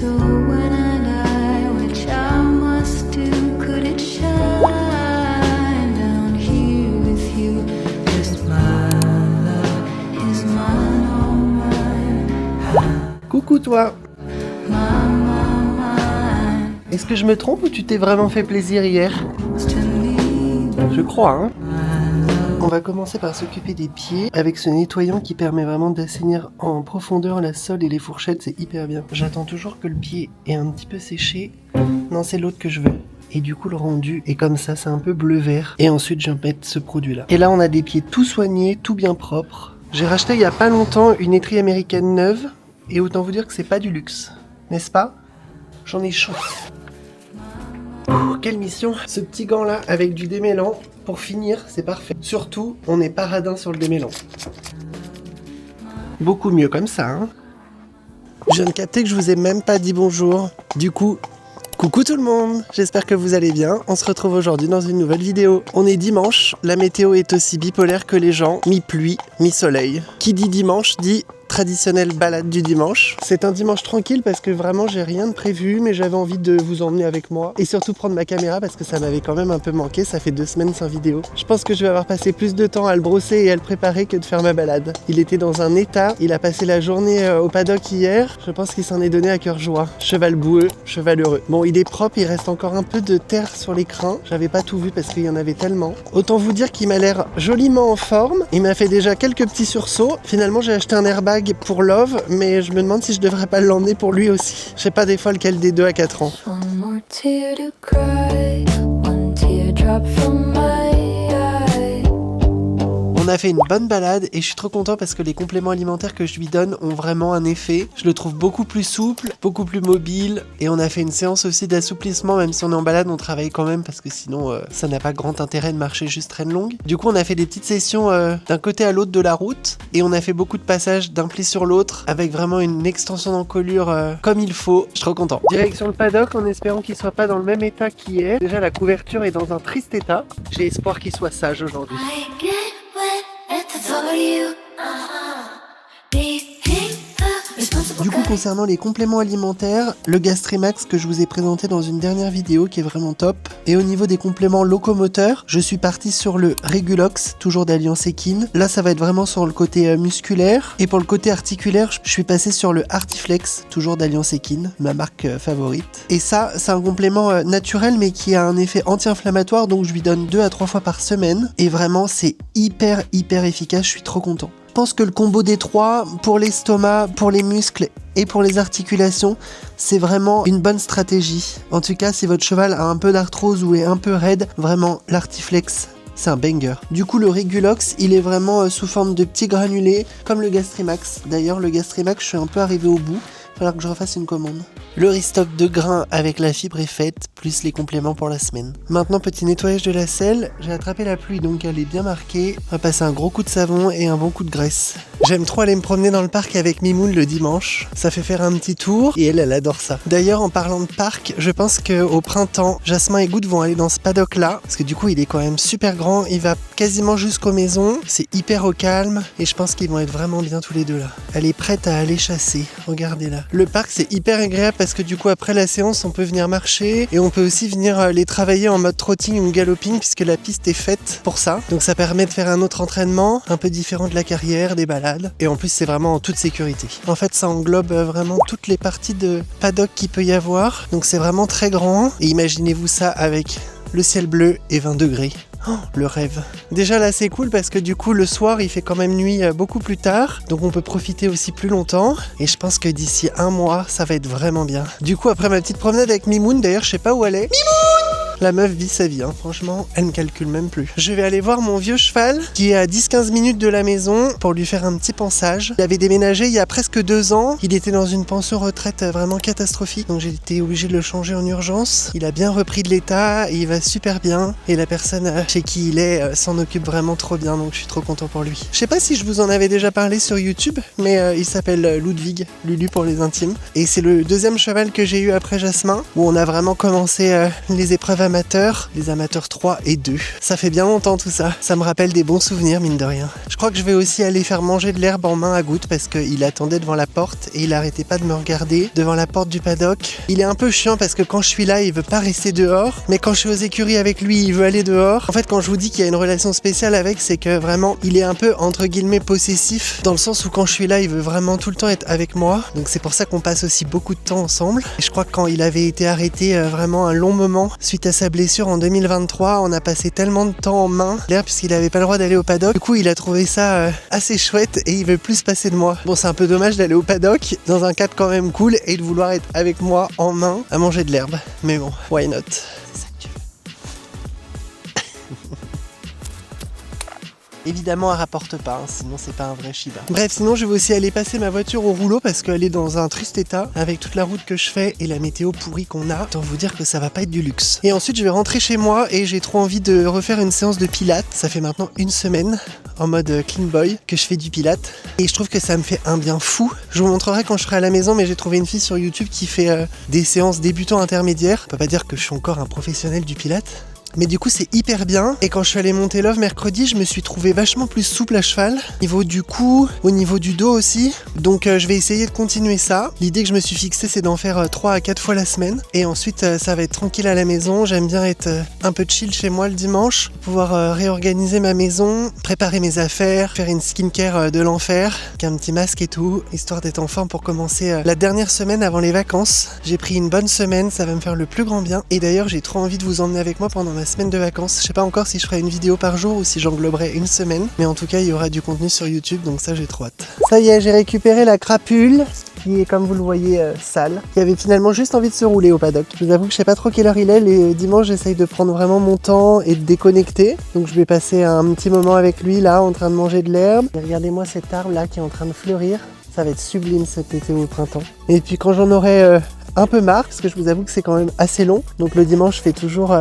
So when I die, which I must do, could it shine down here with you? 'Cause my love is mine, all mine. Coucou toi. Mine. Est-ce que je me trompe ou tu t'es vraiment fait plaisir hier? To me, Je crois, hein. On va commencer par s'occuper des pieds avec ce nettoyant qui permet vraiment d'assainir en profondeur la sole et les fourchettes, c'est hyper bien. J'attends toujours que le pied est un petit peu séché. Non, c'est l'autre que je veux. Et du coup le rendu est comme ça, c'est un peu bleu-vert. Et ensuite je vais mettre ce produit là. Et là on a des pieds tout soignés, tout bien propres. J'ai racheté il y a pas longtemps une étrie américaine neuve. Et autant vous dire que c'est pas du luxe. N'est-ce pas? J'en ai chaud. Oh, quelle mission! Ce petit gant là avec du démêlant, pour finir, c'est parfait. Surtout, on est paradin sur le démêlant. Beaucoup mieux comme ça, hein. Je viens de capter que je vous ai même pas dit bonjour. Du coup, coucou tout le monde! J'espère que vous allez bien. On se retrouve aujourd'hui dans une nouvelle vidéo. On est dimanche, la météo est aussi bipolaire que les gens, mi-pluie, mi-soleil. Qui dit dimanche dit traditionnelle balade du dimanche. C'est un dimanche tranquille parce que vraiment j'ai rien de prévu, mais j'avais envie de vous emmener avec moi et surtout prendre ma caméra parce que ça m'avait quand même un peu manqué. Ça fait 2 semaines sans vidéo. Je pense que je vais avoir passé plus de temps à le brosser et à le préparer que de faire ma balade. Il était dans un état, il a passé la journée au paddock hier. Je pense qu'il s'en est donné à cœur joie. Cheval boueux, cheval heureux. Bon, il est propre, il reste encore un peu de terre sur les crins. J'avais pas tout vu parce qu'il y en avait tellement. Autant vous dire qu'il m'a l'air joliment en forme. Il m'a fait déjà quelques petits sursauts. Finalement, j'ai acheté un airbag pour Love, mais je me demande si je devrais pas l'emmener pour lui aussi. Je sais pas des fois lequel des deux à 4 ans. one more tear to cry, one teardrop from my eye. On a fait une bonne balade et je suis trop content parce que les compléments alimentaires que je lui donne ont vraiment un effet. Je le trouve beaucoup plus souple, beaucoup plus mobile et on a fait une séance aussi d'assouplissement. Même si on est en balade, on travaille quand même parce que sinon ça n'a pas grand intérêt de marcher juste traîne longue. Du coup on a fait des petites sessions d'un côté à l'autre de la route et on a fait beaucoup de passages d'un pli sur l'autre avec vraiment une extension d'encolure comme il faut. Je suis trop content. Direction le paddock en espérant qu'il soit pas dans le même état qu'hier. Déjà la couverture est dans un triste état. J'ai espoir qu'il soit sage aujourd'hui. I get wet at the thought of you. Being the responsible Du coup, concernant les compléments alimentaires, le Gastrimax que je vous ai présenté dans une dernière vidéo qui est vraiment top. Et au niveau des compléments locomoteurs, je suis parti sur le Regulox, toujours d'Alliance Equine. Là, ça va être vraiment sur le côté musculaire. Et pour le côté articulaire, je suis passé sur le Artiflex, toujours d'Alliance Equine, ma marque favorite. Et ça, c'est un complément naturel, mais qui a un effet anti-inflammatoire, donc je lui donne 2 à 3 fois par semaine. Et vraiment, c'est hyper efficace, je suis trop content. Je pense que le combo des 3, pour l'estomac, pour les muscles et pour les articulations, c'est vraiment une bonne stratégie. En tout cas, si votre cheval a un peu d'arthrose ou est un peu raide, vraiment l'Artiflex, c'est un banger. Du coup, le Regulox, il est vraiment sous forme de petits granulés, comme le Gastrimax. D'ailleurs, le Gastrimax, je suis un peu arrivé au bout. Il va falloir que je refasse une commande. Le restock de grains avec la fibre est faite, plus les compléments pour la semaine. Maintenant, petit nettoyage de la selle. J'ai attrapé la pluie, donc elle est bien marquée. On va passer un gros coup de savon et un bon coup de graisse. J'aime trop aller me promener dans le parc avec Mimoun le dimanche. Ça fait faire un petit tour et elle adore ça. D'ailleurs, en parlant de parc, je pense qu'au printemps, Jasmin et Good vont aller dans ce paddock-là. Parce que du coup, il est quand même super grand. Il va quasiment jusqu'aux maisons. C'est hyper au calme. Et je pense qu'ils vont être vraiment bien tous les deux là. Elle est prête à aller chasser. Regardez-la. Le parc, c'est hyper agréable parce que du coup, après la séance, on peut venir marcher et on peut aussi venir les travailler en mode trotting ou galloping puisque la piste est faite pour ça. Donc ça permet de faire un autre entraînement, un peu différent de la carrière, des balades. Et en plus, c'est vraiment en toute sécurité. En fait, ça englobe vraiment toutes les parties de paddock qu'il peut y avoir. Donc c'est vraiment très grand. Et imaginez-vous ça avec le ciel bleu et 20 degrés. Oh, le rêve. Déjà là c'est cool parce que du coup le soir il fait quand même nuit beaucoup plus tard. Donc on peut profiter aussi plus longtemps. Et je pense que d'ici 1 mois ça va être vraiment bien. Du coup après ma petite promenade avec Mimoun, d'ailleurs je sais pas où elle est. Mimoun! La meuf vit sa vie, hein. Franchement, elle ne calcule même plus. Je vais aller voir mon vieux cheval qui est à 10-15 minutes de la maison pour lui faire un petit pansage. Il avait déménagé il y a presque 2 ans. Il était dans une pension retraite vraiment catastrophique. Donc j'ai été obligé de le changer en urgence. Il a bien repris de l'état et il va super bien. Et la personne chez qui il est s'en occupe vraiment trop bien. Donc je suis trop content pour lui. Je sais pas si je vous en avais déjà parlé sur YouTube, mais il s'appelle Ludwig, Lulu pour les intimes. Et c'est le 2e cheval que j'ai eu après Jasmin, où on a vraiment commencé les épreuves amateurs, les amateurs 3 et 2. Ça fait bien longtemps tout ça. Ça me rappelle des bons souvenirs, mine de rien. Je crois que je vais aussi aller faire manger de l'herbe en main à Goutte parce qu'il attendait devant la porte et il arrêtait pas de me regarder devant la porte du paddock. Il est un peu chiant parce que quand je suis là, il veut pas rester dehors, mais quand je suis aux écuries avec lui, il veut aller dehors. En fait, quand je vous dis qu'il y a une relation spéciale avec, c'est que vraiment, il est un peu entre guillemets possessif, dans le sens où quand je suis là, il veut vraiment tout le temps être avec moi. Donc c'est pour ça qu'on passe aussi beaucoup de temps ensemble. Et je crois que quand il avait été arrêté vraiment un long moment suite à sa blessure en 2023, on a passé tellement de temps en main l'air puisqu'il avait pas le droit d'aller au paddock. Du coup, il a trouvé ça assez chouette et il veut plus se passer de moi. Bon, c'est un peu dommage d'aller au paddock dans un cadre quand même cool et de vouloir être avec moi en main à manger de l'herbe. Mais bon, why not? C'est ça que tu veux. Évidemment, elle rapporte pas, hein, sinon c'est pas un vrai Shiba. Bref, sinon je vais aussi aller passer ma voiture au rouleau parce qu'elle est dans un triste état avec toute la route que je fais et la météo pourrie qu'on a. Autant vous dire que ça va pas être du luxe. Et ensuite, je vais rentrer chez moi et j'ai trop envie de refaire une séance de pilates. Ça fait maintenant une semaine en mode clean boy que je fais du pilates et je trouve que ça me fait un bien fou. Je vous montrerai quand je serai à la maison, mais j'ai trouvé une fille sur YouTube qui fait des séances débutants intermédiaires. On peut pas dire que je suis encore un professionnel du pilates. Mais du coup c'est hyper bien et quand je suis allée monter Love mercredi, je me suis trouvé vachement plus souple à cheval, au niveau du cou, au niveau du dos aussi. Donc je vais essayer de continuer ça. L'idée que je me suis fixée, c'est d'en faire 3 à 4 fois la semaine et ensuite ça va être tranquille à la maison. J'aime bien être un peu chill chez moi le dimanche, pouvoir réorganiser ma maison, préparer mes affaires, faire une skincare de l'enfer, avec un petit masque et tout, histoire d'être en forme pour commencer la dernière semaine avant les vacances. J'ai pris une bonne semaine, ça va me faire le plus grand bien et d'ailleurs j'ai trop envie de vous emmener avec moi pendant ma semaine de vacances. Je sais pas encore si je ferai une vidéo par jour ou si j'engloberai une semaine, mais en tout cas il y aura du contenu sur YouTube, donc ça j'ai trop hâte. Ça y est, j'ai récupéré la crapule qui est, comme vous le voyez, sale, qui avait finalement juste envie de se rouler au paddock. Je vous avoue que je sais pas trop quelle heure il est, les dimanches j'essaye de prendre vraiment mon temps et de déconnecter, donc je vais passer un petit moment avec lui là en train de manger de l'herbe. Et regardez-moi cet arbre là qui est en train de fleurir, ça va être sublime cet été ou au printemps. Et puis quand j'en aurai un peu marre, parce que je vous avoue que c'est quand même assez long. Donc le dimanche, je fais toujours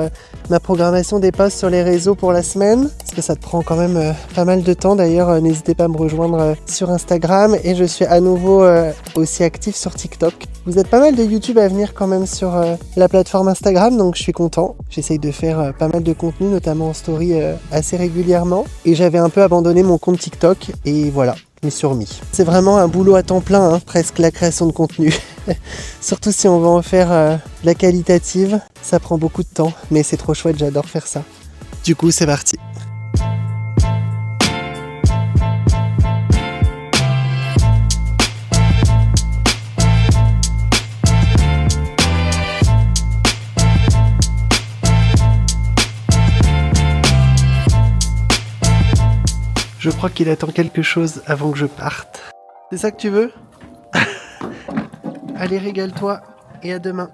ma programmation des posts sur les réseaux pour la semaine, parce que ça te prend quand même pas mal de temps. D'ailleurs, n'hésitez pas à me rejoindre sur Instagram et je suis à nouveau aussi active sur TikTok. Vous êtes pas mal de YouTube à venir quand même sur la plateforme Instagram, donc je suis content. J'essaye de faire pas mal de contenu, notamment en story assez régulièrement. Et j'avais un peu abandonné mon compte TikTok et voilà. Surmis. C'est vraiment un boulot à temps plein, hein, presque la création de contenu. Surtout si on veut en faire de la qualitative, ça prend beaucoup de temps, mais c'est trop chouette, j'adore faire ça. Du coup, c'est parti. Je crois qu'il attend quelque chose avant que je parte. C'est ça que tu veux? Allez, régale-toi et à demain.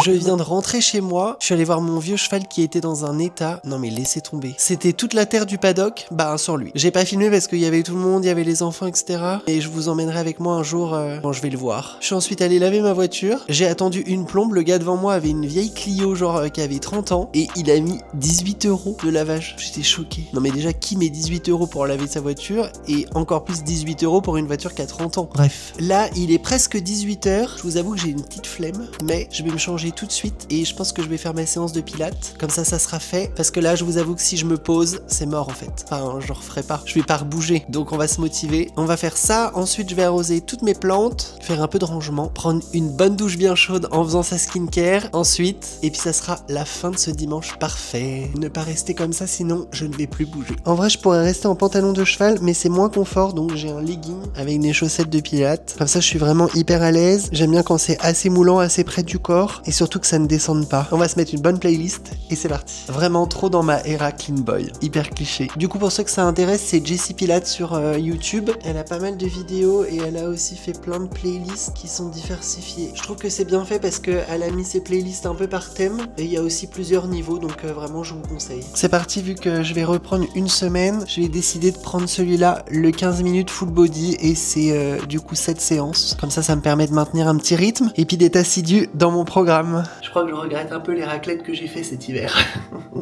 Je viens de rentrer chez moi, je suis allé voir mon vieux cheval qui était dans un état, non mais laissez tomber. C'était toute la terre du paddock, bah sans lui. J'ai pas filmé parce qu'il y avait tout le monde, il y avait les enfants, etc. Et je vous emmènerai avec moi un jour quand je vais le voir. Je suis ensuite allé laver ma voiture, j'ai attendu une plombe, le gars devant moi avait une vieille Clio genre qui avait 30 ans et il a mis 18 € de lavage. J'étais choqué. Non mais déjà qui met 18 € pour laver sa voiture et encore plus 18 € pour une voiture qui a 30 ans. Bref, là il est presque 18h, je vous avoue que j'ai une petite flemme, mais je vais me changer tout de suite et je pense que je vais faire ma séance de pilates, comme ça sera fait, parce que là je vous avoue que si je me pose c'est mort en fait, enfin je referai pas, je vais pas rebouger, donc on va se motiver, on va faire ça, ensuite je vais arroser toutes mes plantes, faire un peu de rangement, prendre une bonne douche bien chaude en faisant sa skincare, ensuite, et puis ça sera la fin de ce dimanche parfait, ne pas rester comme ça sinon je ne vais plus bouger. En vrai je pourrais rester en pantalon de cheval mais c'est moins confort, donc j'ai un legging avec des chaussettes de pilates, comme ça je suis vraiment hyper à l'aise, j'aime bien quand c'est assez moulant, assez près du corps, et surtout que ça ne descende pas. On va se mettre une bonne playlist et c'est parti. Vraiment trop dans ma era clean boy. Hyper cliché. Du coup pour ceux que ça intéresse, c'est Jessie Pilates sur YouTube. Elle a pas mal de vidéos et elle a aussi fait plein de playlists qui sont diversifiées. Je trouve que c'est bien fait parce qu'elle a mis ses playlists un peu par thème et il y a aussi plusieurs niveaux, donc vraiment je vous conseille. C'est parti, vu que je vais reprendre une semaine, je vais décider de prendre celui-là, le 15 minutes full body, et c'est du coup 7 séances. Comme ça me permet de maintenir un petit rythme et puis d'être assidu dans mon programme. Je crois que je regrette un peu les raclettes que j'ai fait cet hiver.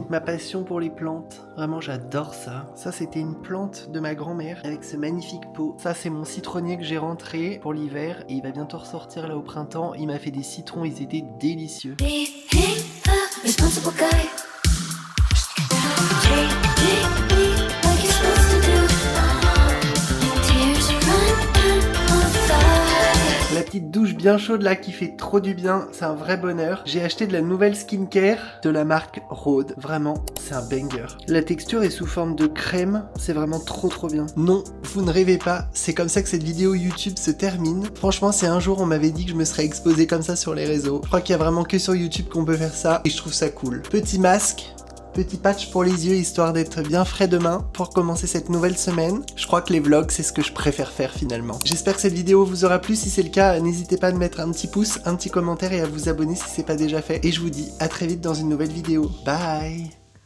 Ma passion pour les plantes, vraiment j'adore ça. Ça c'était une plante de ma grand-mère avec ce magnifique pot. Ça c'est mon citronnier que j'ai rentré pour l'hiver et il va bientôt ressortir là au printemps. Il m'a fait des citrons, ils étaient délicieux. responsible guy. Treating me like you're supposed to do. Tears run down my thighs. La petite douche bien chaude là qui fait trop du bien, c'est un vrai bonheur. J'ai acheté de la nouvelle skincare de la marque Rhode. Vraiment, c'est un banger. La texture est sous forme de crème, c'est vraiment trop bien. Non, vous ne rêvez pas, c'est comme ça que cette vidéo YouTube se termine. Franchement, c'est un jour on m'avait dit que je me serais exposé comme ça sur les réseaux. Je crois qu'il y a vraiment que sur YouTube qu'on peut faire ça et je trouve ça cool. Petit masque. Petit patch pour les yeux histoire d'être bien frais demain pour commencer cette nouvelle semaine. Je crois que les vlogs c'est ce que je préfère faire finalement. J'espère que cette vidéo vous aura plu. Si c'est le cas, n'hésitez pas à me mettre un petit pouce, un petit commentaire et à vous abonner si c'est pas déjà fait. Et je vous dis à très vite dans une nouvelle vidéo. Bye.